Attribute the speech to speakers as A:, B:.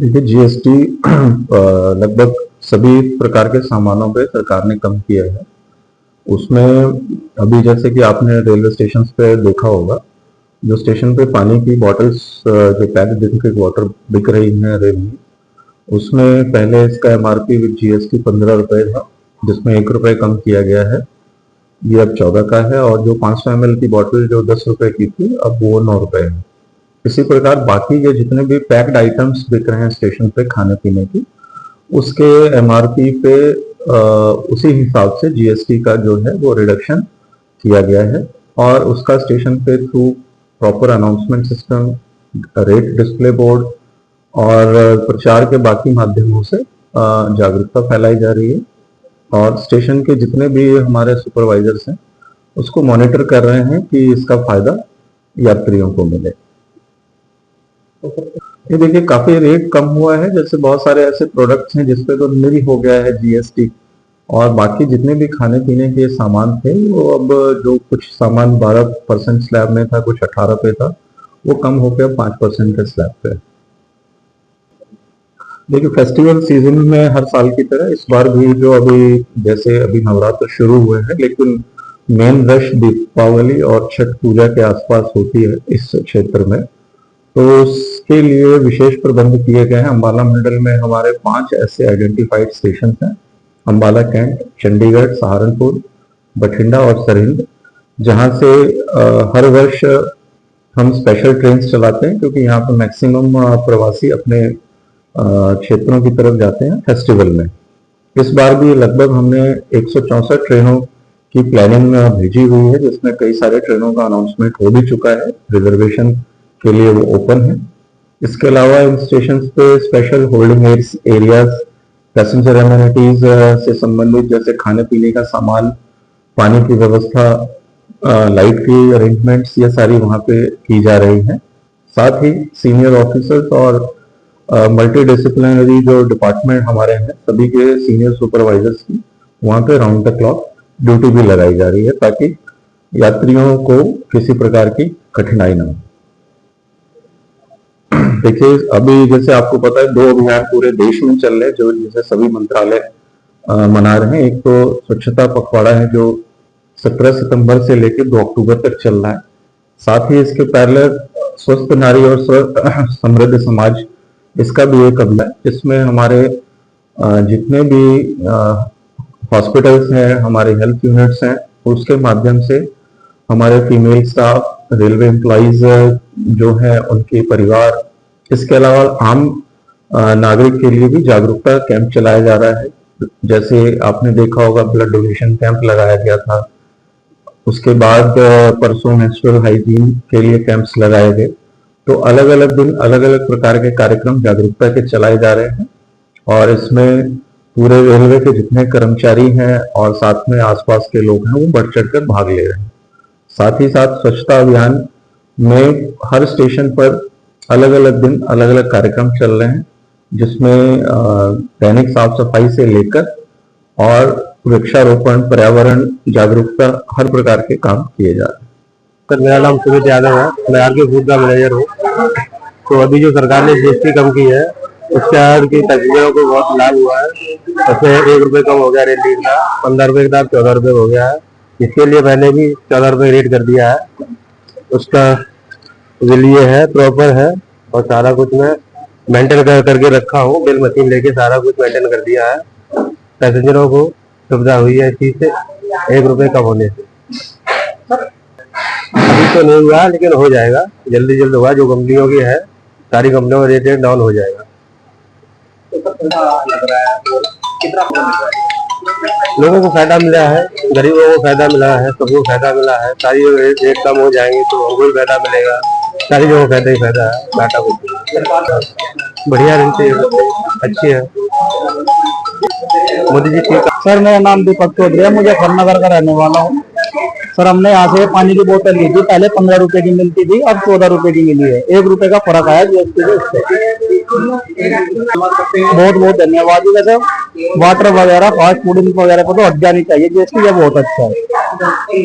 A: देखिए जीएसटी लगभग सभी प्रकार के सामानों पे सरकार ने कम किया है। उसमें अभी जैसे कि आपने रेलवे स्टेशन पे देखा होगा, जो स्टेशन पे पानी की बॉटल्स जो पैक्ड ड्रिंकिंग वाटर बिक रही हैं रेल में, उसमें पहले इसका एमआरपी विद जीएसटी 15 रुपए था, जिसमें 1 रुपए कम किया गया है। ये अब 14 का है। और जो 500 ml की बॉटल जो 10 रुपए की थी, अब वो 9 रुपए है। इसी प्रकार बाकी के जितने भी पैक्ड आइटम्स बिक रहे हैं स्टेशन पे खाने पीने की, उसके एमआरपी पे उसी हिसाब से जीएसटी का जो है वो रिडक्शन किया गया है। और उसका स्टेशन पे through proper announcement system, rate display board और प्रचार के बाकी माध्यमों से जागरूकता फैलाई जा रही है। और स्टेशन के जितने भी हमारे सुपरवाइजर्स हैं उसको मॉनिटर कर रहे हैं कि इसका फायदा यात्रियों को मिले। ये देखिए काफी रेट कम हुआ है। जैसे बहुत सारे ऐसे प्रोडक्ट्स हैं जिसपे तो निल हो गया है जीएसटी, और बाकी जितने भी खाने पीने के सामान थे वो अब जो कुछ सामान 12% स्लैब में था, कुछ 18 पे था, वो कम होकर 5% के स्लैब पे। देखिए फेस्टिवल सीजन में हर साल की तरह इस बार भी जो जैसे अभी नवरात्र शुरू हुए हैं, लेकिन मेन रश दीपावली और छठ पूजा के आसपास होती है इस क्षेत्र में, तो उसके लिए विशेष प्रबंध किए गए हैं। अंबाला मंडल में हमारे 5 ऐसे आइडेंटिफाइड स्टेशन हैं, अंबाला कैंट, चंडीगढ़, सहारनपुर, बठिंडा और सरहिंद, जहां से हर वर्ष हम स्पेशल ट्रेन चलाते हैं, क्योंकि यहाँ पर मैक्सिमम प्रवासी अपने क्षेत्रों की तरफ जाते हैं फेस्टिवल में। इस बार भी लगभग हमने 164 ट्रेनों की प्लानिंग भेजी हुई है, जिसमें कई सारे ट्रेनों का अनाउंसमेंट हो भी चुका है, रिजर्वेशन के लिए वो ओपन है। इसके अलावा इन स्टेशन पे special holding areas, passenger amenities से संबंधित जैसे खाने पीने का सामान, पानी की व्यवस्था, लाइट की अरेंजमेंट्स, ये सारी वहाँ पे की जा रही हैं। साथ ही सीनियर ऑफिसर्स और मल्टी डिसिप्लिनरी जो डिपार्टमेंट हमारे हैं, सभी के सीनियर सुपरवाइजर्स की वहाँ पे राउंड द क्लॉक ड्यूटी भी लगाई जा रही है, ताकि यात्रियों को किसी प्रकार की कठिनाई ना हो। देखिए अभी जैसे आपको पता है 2 अभियान पूरे देश में चल रहे हैं, जो जैसे सभी मंत्रालय मना रहे हैं। एक तो स्वच्छता पखवाड़ा है जो 17 सितंबर से लेकर 2 अक्टूबर तक चल रहा है। साथ ही इसके पैरेलल स्वस्थ नारी और समृद्ध समाज, इसका भी एक अभियान है, जिसमें हमारे जितने भी हॉस्पिटल्स हैं, हमारे हेल्थ यूनिट्स हैं, उसके माध्यम से हमारे फीमेल स्टाफ, रेलवे एम्प्लॉइज जो हैं, उनके परिवार, इसके अलावा आम नागरिक के लिए भी जागरूकता कैंप चलाया जा रहा है। जैसे आपने देखा होगा ब्लड डोनेशन कैंप लगाया गया था, उसके बाद परसों मेंस्ट्रुअल हाइजीन के लिए कैंप्स लगाए गए। तो अलग अलग दिन अलग अलग प्रकार के कार्यक्रम जागरूकता के चलाए जा रहे हैं, और इसमें पूरे रेलवे के जितने कर्मचारी हैं और साथ में आसपास के लोग हैं वो बढ़ चढ़कर भाग ले रहे हैं। साथ ही साथ स्वच्छता अभियान में हर स्टेशन पर अलग अलग दिन अलग अलग कार्यक्रम चल रहे हैं, जिसमें दैनिक साफ सफाई से लेकर और वृक्षारोपण, पर्यावरण जागरूकता, हर प्रकार के काम किए जा रहे हैं।
B: सर मेरा नाम सुमित यादव है, मैं आरके फूड का मैनेजर हूँ। तो अभी जो सरकार ने जीएसटी कम की है, उसके बाद की पैसेंजरों को बहुत लाभ हुआ है। उसमें 1 रुपये कम हो गया रेल टिकट का, 15 रुपये का 14 रुपये हो गया है। इसके लिए पहले भी 14 रुपये रेट कर दिया है, उसका लिए है, प्रॉपर है, और सारा कुछ मैं मेंटेन करके रखा हूँ। बिल मशीन लेके सारा कुछ मेंटेन कर दिया है। पैसेंजरों को सुविधा हुई है इस चीज से, 1 रुपये कम होने से। अभी तो नहीं हुआ, लेकिन हो जाएगा, जल्दी जल्द होगा। जो कंपनियों की है, सारी कंपनियों का रेट डाउन हो जाएगा। लोगों को फायदा मिला है, गरीबों को फायदा मिला है, सबको फायदा मिला है। सारी रेट कम हो जाएंगे तो हमको भी फायदा मिलेगा, सारी जगह फायदा ही फायदा है। घाटा कुछ बढ़िया रहती है, अच्छी है। मोदी जी ठीक है।
C: सर मेरा नाम दीपक चौधरी है, मुजफ्फरनगर का रहने वाला हूँ। सर हमने यहाँ से पानी की बोतल ली थी, पहले 15 रुपए की मिलती थी, अब 14 रुपए की मिली है। 1 रुपए का फर्क आया जीएसटी से। बहुत बहुत धन्यवाद। वैसे वाटर वगैरह, फास्ट फूड वगैरह को तो हट जानी चाहिए जीएसटी, ये बहुत अच्छा है।